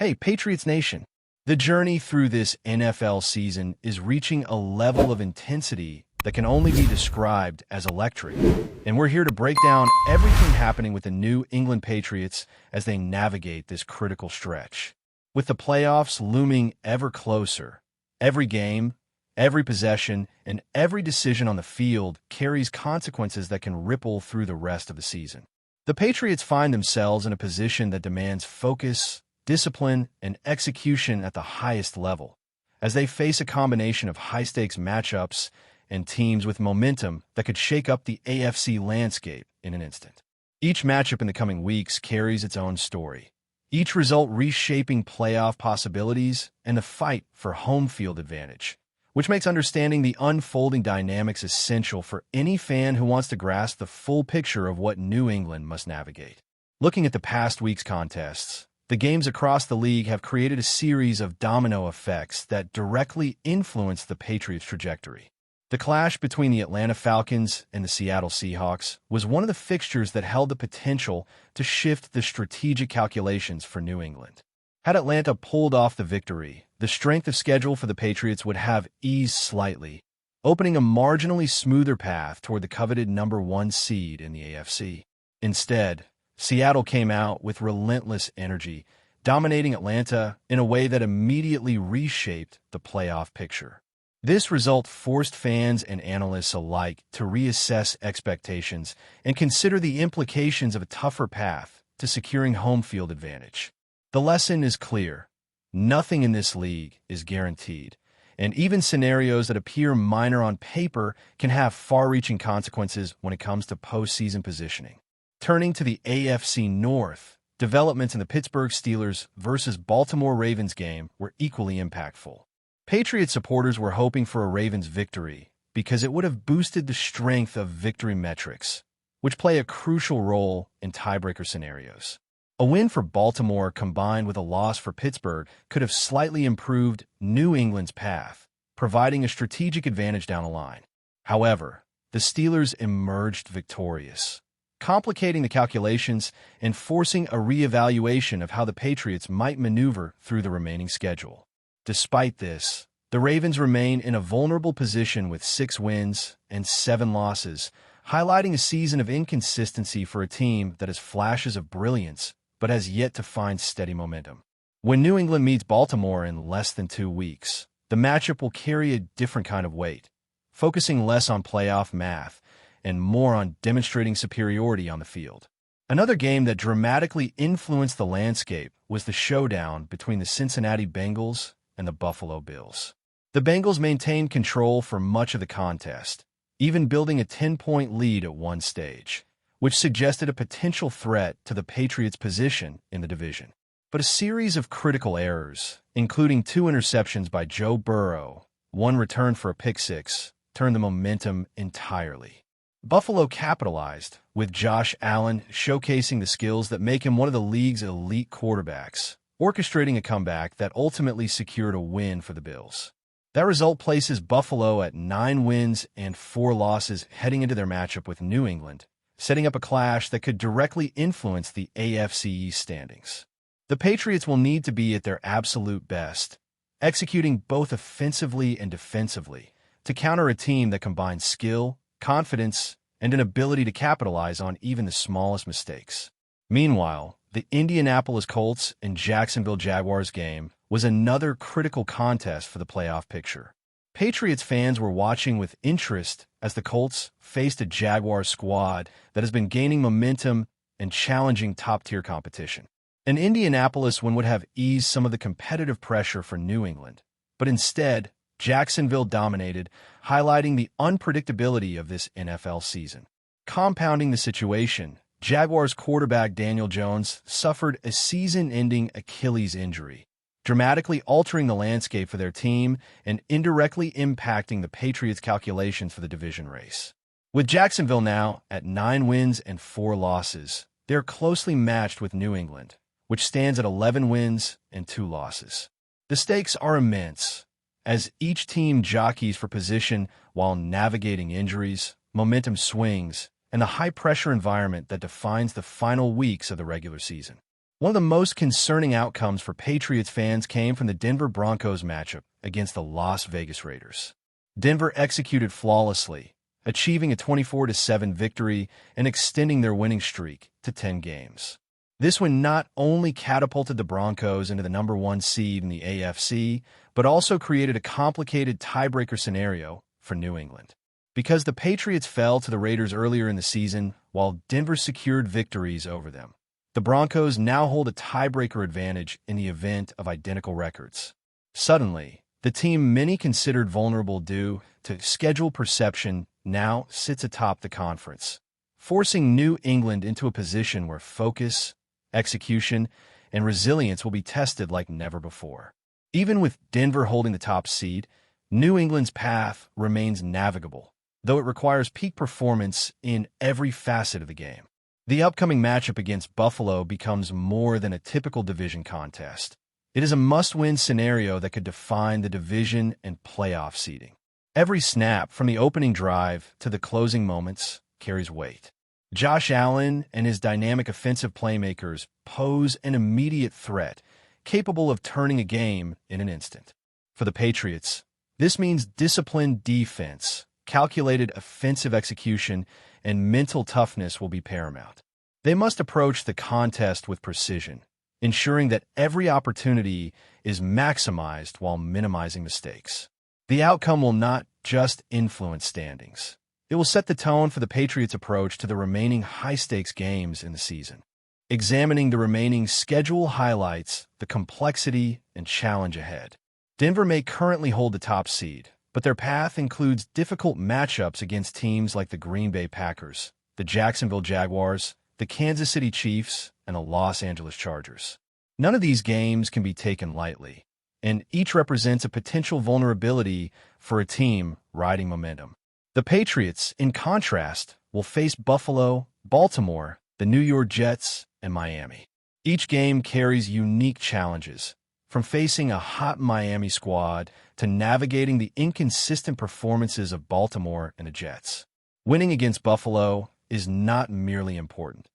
Hey, Patriots Nation! The journey through this NFL season is reaching a level of intensity that can only be described as electric. And we're here to break down everything happening with the New England Patriots as they navigate this critical stretch. With the playoffs looming ever closer, every game, every possession, and every decision on the field carries consequences that can ripple through the rest of the season. The Patriots find themselves in a position that demands focus, discipline, and execution at the highest level, as they face a combination of high-stakes matchups and teams with momentum that could shake up the AFC landscape in an instant. Each matchup in the coming weeks carries its own story, each result reshaping playoff possibilities and the fight for home field advantage, which makes understanding the unfolding dynamics essential for any fan who wants to grasp the full picture of what New England must navigate. Looking at the past week's contests, the games across the league have created a series of domino effects that directly influence the Patriots' trajectory. The clash between the Atlanta Falcons and the Seattle Seahawks was one of the fixtures that held the potential to shift the strategic calculations for New England. Had Atlanta pulled off the victory, the strength of schedule for the Patriots would have eased slightly, opening a marginally smoother path toward the coveted #1 seed in the AFC. Instead, Seattle came out with relentless energy, dominating Atlanta in a way that immediately reshaped the playoff picture. This result forced fans and analysts alike to reassess expectations and consider the implications of a tougher path to securing home field advantage. The lesson is clear. Nothing in this league is guaranteed, and even scenarios that appear minor on paper can have far-reaching consequences when it comes to postseason positioning. Turning to the AFC North, developments in the Pittsburgh Steelers versus Baltimore Ravens game were equally impactful. Patriots supporters were hoping for a Ravens victory because it would have boosted the strength of victory metrics, which play a crucial role in tiebreaker scenarios. A win for Baltimore combined with a loss for Pittsburgh could have slightly improved New England's path, providing a strategic advantage down the line. However, the Steelers emerged victorious, complicating the calculations and forcing a reevaluation of how the Patriots might maneuver through the remaining schedule. Despite this, the Ravens remain in a vulnerable position with 6 wins and 7 losses, highlighting a season of inconsistency for a team that has flashes of brilliance but has yet to find steady momentum. When New England meets Baltimore in less than 2 weeks, the matchup will carry a different kind of weight, focusing less on playoff math and more on demonstrating superiority on the field. Another game that dramatically influenced the landscape was the showdown between the Cincinnati Bengals and the Buffalo Bills. The Bengals maintained control for much of the contest, even building a 10-point lead at one stage, which suggested a potential threat to the Patriots' position in the division. But a series of critical errors, including 2 interceptions by Joe Burrow, 1 return for a pick-six, turned the momentum entirely. Buffalo capitalized, with Josh Allen showcasing the skills that make him one of the league's elite quarterbacks, orchestrating a comeback that ultimately secured a win for the Bills. That result places Buffalo at 9 wins and 4 losses heading into their matchup with New England, setting up a clash that could directly influence the AFC East standings. The Patriots will need to be at their absolute best, executing both offensively and defensively, to counter a team that combines skill, confidence, and an ability to capitalize on even the smallest mistakes. Meanwhile, the Indianapolis Colts and Jacksonville Jaguars game was another critical contest for the playoff picture. Patriots fans were watching with interest as the Colts faced a Jaguars squad that has been gaining momentum and challenging top-tier competition. An Indianapolis one would have eased some of the competitive pressure for New England, but instead, Jacksonville dominated, highlighting the unpredictability of this NFL season. Compounding the situation, Jaguars quarterback Daniel Jones suffered a season-ending Achilles injury, dramatically altering the landscape for their team and indirectly impacting the Patriots' calculations for the division race. With Jacksonville now at 9 wins and 4 losses, they're closely matched with New England, which stands at 11 wins and 2 losses. The stakes are immense, as each team jockeys for position while navigating injuries, momentum swings, and the high-pressure environment that defines the final weeks of the regular season. One of the most concerning outcomes for Patriots fans came from the Denver Broncos matchup against the Las Vegas Raiders. Denver executed flawlessly, achieving a 24-7 victory and extending their winning streak to 10 games. This win not only catapulted the Broncos into the #1 seed in the AFC, but also created a complicated tiebreaker scenario for New England. Because the Patriots fell to the Raiders earlier in the season, while Denver secured victories over them, the Broncos now hold a tiebreaker advantage in the event of identical records. Suddenly, the team many considered vulnerable due to schedule perception now sits atop the conference, forcing New England into a position where focus, execution, and resilience will be tested like never before. Even with Denver holding the top seed, New England's path remains navigable, though it requires peak performance in every facet of the game. The upcoming matchup against Buffalo becomes more than a typical division contest. It is a must-win scenario that could define the division and playoff seeding. Every snap, from the opening drive to the closing moments, carries weight. Josh Allen and his dynamic offensive playmakers pose an immediate threat, capable of turning a game in an instant. For the Patriots, this means disciplined defense, calculated offensive execution, and mental toughness will be paramount. They must approach the contest with precision, ensuring that every opportunity is maximized while minimizing mistakes. The outcome will not just influence standings. It will set the tone for the Patriots' approach to the remaining high-stakes games in the season. Examining the remaining schedule highlights the complexity and challenge ahead. Denver may currently hold the top seed, but their path includes difficult matchups against teams like the Green Bay Packers, the Jacksonville Jaguars, the Kansas City Chiefs, and the Los Angeles Chargers. None of these games can be taken lightly, and each represents a potential vulnerability for a team riding momentum. The Patriots, in contrast, will face Buffalo, Baltimore, the New York Jets, and Miami. Each game carries unique challenges, from facing a hot Miami squad to navigating the inconsistent performances of Baltimore and the Jets. Winning against Buffalo is not merely important.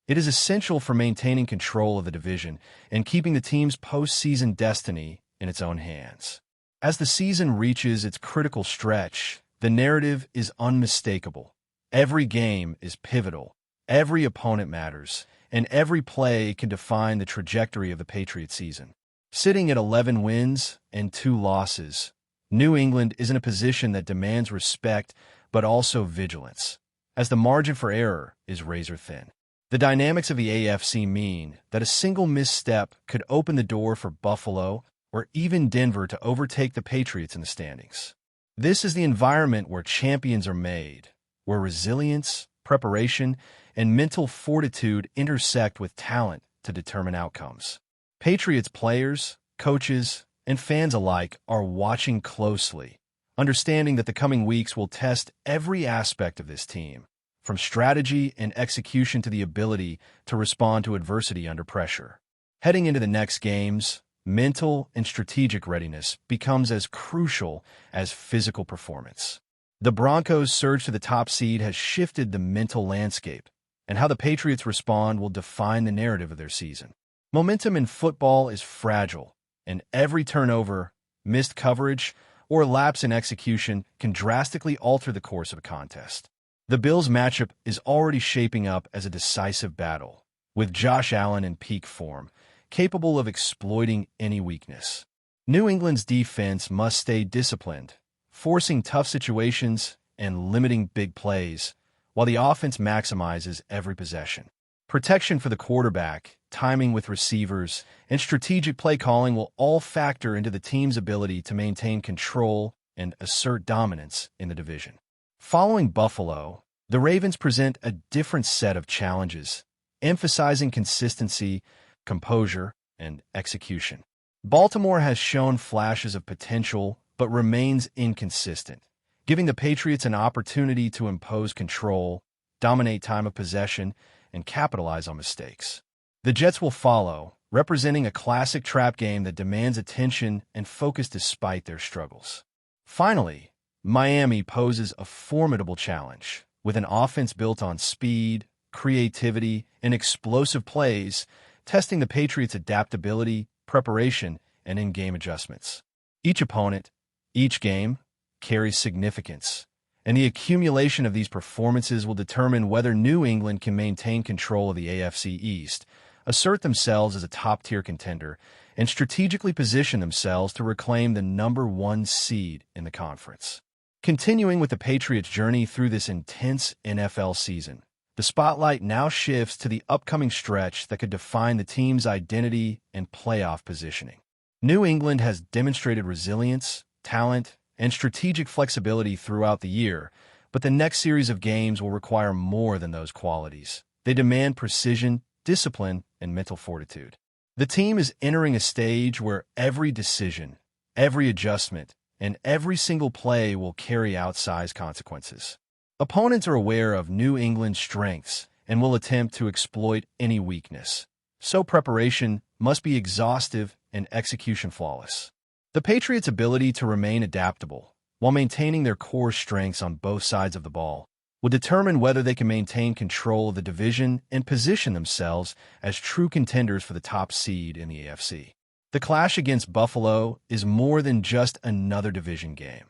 It is essential for maintaining control of the division and keeping the team's postseason destiny in its own hands. As the season reaches its critical stretch, the narrative is unmistakable. Every game is pivotal, every opponent matters, and every play can define the trajectory of the Patriots season. Sitting at 11 wins and 2 losses, New England is in a position that demands respect but also vigilance, as the margin for error is razor-thin. The dynamics of the AFC mean that a single misstep could open the door for Buffalo or even Denver to overtake the Patriots in the standings. This is the environment where champions are made, where resilience, preparation, and mental fortitude intersect with talent to determine outcomes. Patriots players, coaches, and fans alike are watching closely, understanding that the coming weeks will test every aspect of this team, from strategy and execution to the ability to respond to adversity under pressure. Heading into the next games, mental and strategic readiness becomes as crucial as physical performance. The Broncos' surge to the top seed has shifted the mental landscape, and how the Patriots respond will define the narrative of their season. Momentum in football is fragile, and every turnover, missed coverage, or lapse in execution can drastically alter the course of a contest. The Bills' matchup is already shaping up as a decisive battle, with Josh Allen in peak form, capable of exploiting any weakness. New England's defense must stay disciplined, forcing tough situations and limiting big plays, while the offense maximizes every possession. Protection for the quarterback, timing with receivers, and strategic play calling will all factor into the team's ability to maintain control and assert dominance in the division. Following Buffalo, the Ravens present a different set of challenges, emphasizing consistency, composure, and execution. Baltimore has shown flashes of potential but remains inconsistent, giving the Patriots an opportunity to impose control, dominate time of possession, and capitalize on mistakes. The Jets will follow, representing a classic trap game that demands attention and focus despite their struggles. Finally, Miami poses a formidable challenge, with an offense built on speed, creativity, and explosive plays testing the Patriots' adaptability, preparation, and in-game adjustments. Each opponent, each game, carries significance, and the accumulation of these performances will determine whether New England can maintain control of the AFC East, assert themselves as a top-tier contender, and strategically position themselves to reclaim the #1 seed in the conference. Continuing with the Patriots' journey through this intense NFL season, the spotlight now shifts to the upcoming stretch that could define the team's identity and playoff positioning. New England has demonstrated resilience, talent, and strategic flexibility throughout the year, but the next series of games will require more than those qualities. They demand precision, discipline, and mental fortitude. The team is entering a stage where every decision, every adjustment, and every single play will carry outsized consequences. Opponents are aware of New England's strengths and will attempt to exploit any weakness, so preparation must be exhaustive and execution flawless. The Patriots' ability to remain adaptable while maintaining their core strengths on both sides of the ball will determine whether they can maintain control of the division and position themselves as true contenders for the top seed in the AFC. The clash against Buffalo is more than just another division game.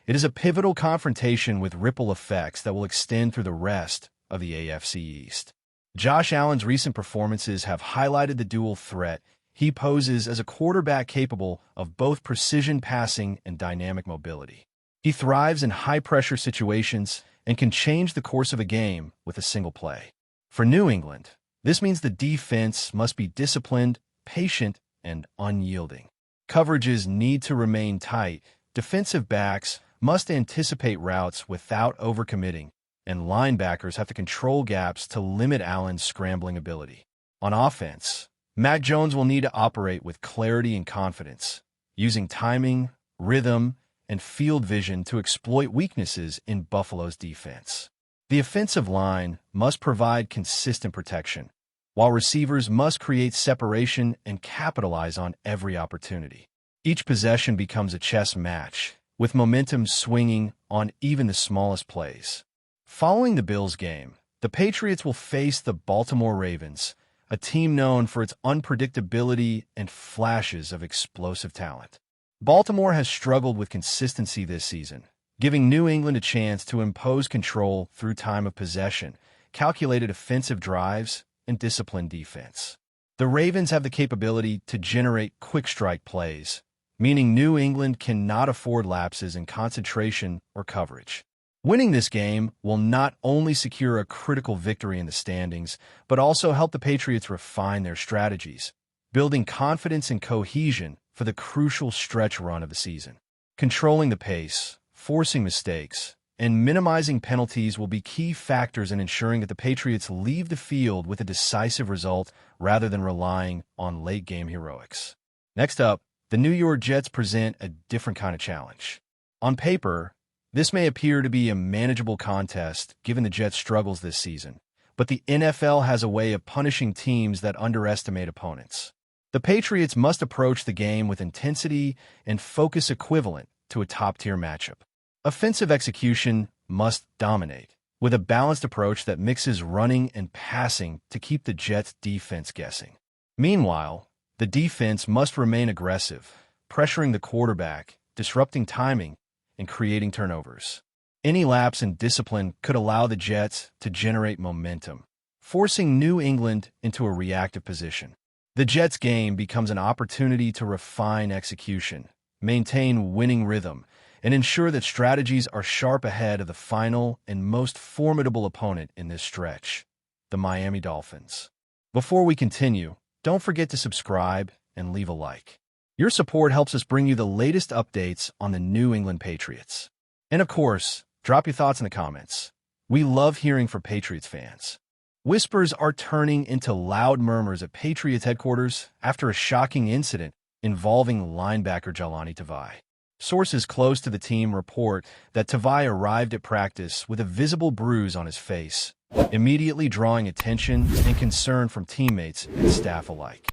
It is a pivotal confrontation with ripple effects that will extend through the rest of the AFC East. Josh Allen's recent performances have highlighted the dual threat he poses as a quarterback capable of both precision passing and dynamic mobility. He thrives in high-pressure situations and can change the course of a game with a single play. For New England, this means the defense must be disciplined, patient, and unyielding. Coverages need to remain tight, defensive backs must anticipate routes without overcommitting, and linebackers have to control gaps to limit Allen's scrambling ability. On offense, Mac Jones will need to operate with clarity and confidence, using timing, rhythm, and field vision to exploit weaknesses in Buffalo's defense. The offensive line must provide consistent protection, while receivers must create separation and capitalize on every opportunity. Each possession becomes a chess match, with momentum swinging on even the smallest plays. Following the Bills game, the Patriots will face the Baltimore Ravens, a team known for its unpredictability and flashes of explosive talent. Baltimore has struggled with consistency this season, giving New England a chance to impose control through time of possession, calculated offensive drives, and disciplined defense. The Ravens have the capability to generate quick-strike plays, meaning New England cannot afford lapses in concentration or coverage. Winning this game will not only secure a critical victory in the standings, but also help the Patriots refine their strategies, building confidence and cohesion for the crucial stretch run of the season. Controlling the pace, forcing mistakes, and minimizing penalties will be key factors in ensuring that the Patriots leave the field with a decisive result rather than relying on late-game heroics. Next up, the New York Jets present a different kind of challenge. On paper, this may appear to be a manageable contest given the Jets' struggles this season, but the NFL has a way of punishing teams that underestimate opponents. The Patriots must approach the game with intensity and focus equivalent to a top-tier matchup. Offensive execution must dominate, with a balanced approach that mixes running and passing to keep the Jets' defense guessing. Meanwhile, the defense must remain aggressive, pressuring the quarterback, disrupting timing, and creating turnovers. Any lapse in discipline could allow the Jets to generate momentum, forcing New England into a reactive position. The Jets' game becomes an opportunity to refine execution, maintain winning rhythm, and ensure that strategies are sharp ahead of the final and most formidable opponent in this stretch, the Miami Dolphins. Before we continue, don't forget to subscribe and leave a like. Your support helps us bring you the latest updates on the New England Patriots. And of course, drop your thoughts in the comments. We love hearing from Patriots fans. Whispers are turning into loud murmurs at Patriots headquarters after a shocking incident involving linebacker Jahlani Tavai. Sources close to the team report that Tavai arrived at practice with a visible bruise on his face, immediately drawing attention and concern from teammates and staff alike.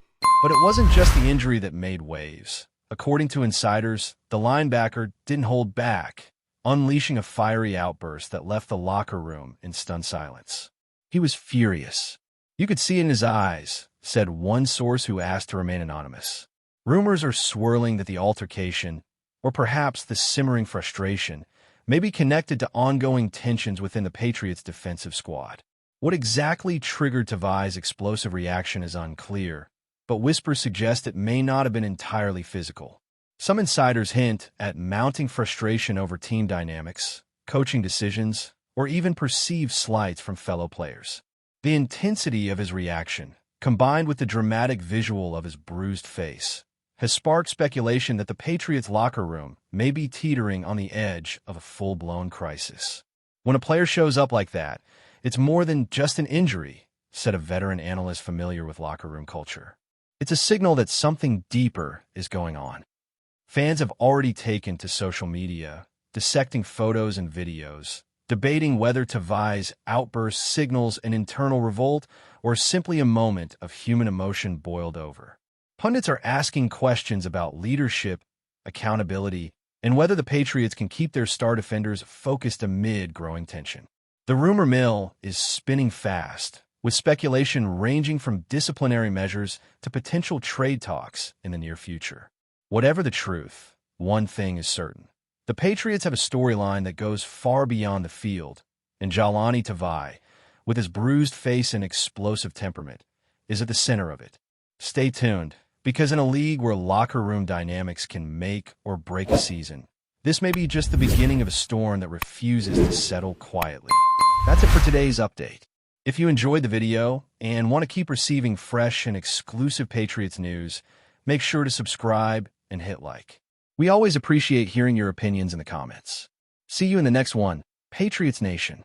But it wasn't just the injury that made waves. According to insiders, the linebacker didn't hold back, unleashing a fiery outburst that left the locker room in stunned silence. He was furious. You could see it in his eyes, said one source who asked to remain anonymous. Rumors are swirling that the altercation, or perhaps the simmering frustration, may be connected to ongoing tensions within the Patriots' defensive squad. What exactly triggered Tavai's explosive reaction is unclear, but whispers suggest it may not have been entirely physical. Some insiders hint at mounting frustration over team dynamics, coaching decisions, or even perceived slights from fellow players. The intensity of his reaction, combined with the dramatic visual of his bruised face, has sparked speculation that the Patriots' locker room may be teetering on the edge of a full-blown crisis. When a player shows up like that, it's more than just an injury, said a veteran analyst familiar with locker room culture. It's a signal that something deeper is going on. Fans have already taken to social media, dissecting photos and videos, debating whether Tavai's outburst signals an internal revolt or simply a moment of human emotion boiled over. Pundits are asking questions about leadership, accountability, and whether the Patriots can keep their star defenders focused amid growing tension. The rumor mill is spinning fast, with speculation ranging from disciplinary measures to potential trade talks in the near future. Whatever the truth, one thing is certain. The Patriots have a storyline that goes far beyond the field, and Jahlani Tavai, with his bruised face and explosive temperament, is at the center of it. Stay tuned, because in a league where locker room dynamics can make or break a season, this may be just the beginning of a storm that refuses to settle quietly. That's it for today's update. If you enjoyed the video and want to keep receiving fresh and exclusive Patriots news, make sure to subscribe and hit like. We always appreciate hearing your opinions in the comments. See you in the next one, Patriots Nation.